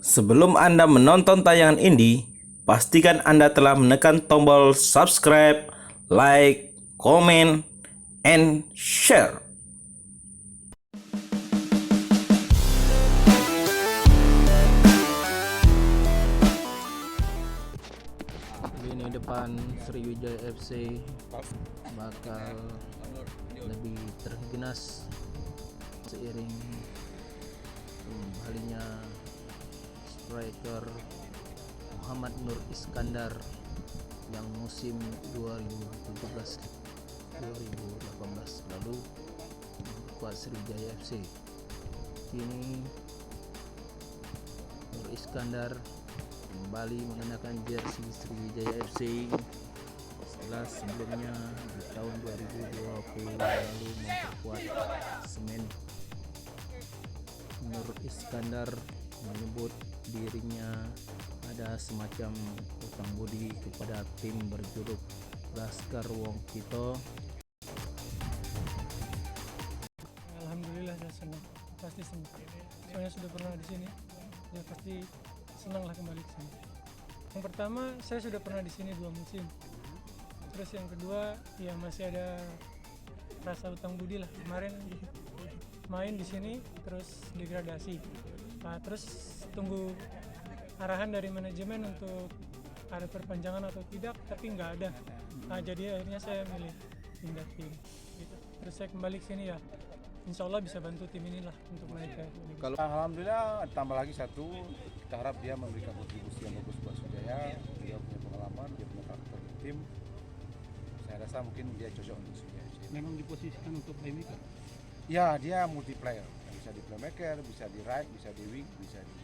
Sebelum Anda menonton tayangan ini, pastikan Anda telah menekan tombol subscribe, like, comment, and share. Ini depan Sriwijaya FC bakal lebih terginas seiring kembalinya striker Muhammad Nur Iskandar yang musim 2017-2018 lalu memperkuat Sriwijaya FC. Kini Nur Iskandar kembali mengenakan jersey Sriwijaya FC setelah sebelumnya di tahun 2020 lalu memperkuat Semen. Nur Iskandar menyebut dirinya ada semacam utang budi kepada tim berjuluk Laskar Wong Kito. Alhamdulillah saya senang, pasti senang. Soalnya sudah pernah di sini, ya pasti senanglah kembali ke sini. Yang pertama, saya sudah pernah di sini 2 musim. Terus yang kedua, ya masih ada rasa utang budi lah. Kemarin main di sini, terus degradasi. Nah, terus tunggu arahan dari manajemen untuk ada perpanjangan atau tidak, tapi nggak ada. Nah, jadi akhirnya saya milih pindah tim. Gitu. Terus saya kembali ke sini ya. Insya Allah bisa bantu tim inilah untuk naik ke Liga. Kalau alhamdulillah tambah lagi satu, kita harap dia memberikan kontribusi yang bagus buat Sriwijaya. Dia punya pengalaman, dia punya karakter di tim. Saya rasa mungkin dia cocok untuk Sriwijaya. Memang diposisikan untuk playmaker. Ya, dia multi player. Bisa di playmaker, bisa di right, bisa di wing, bisa di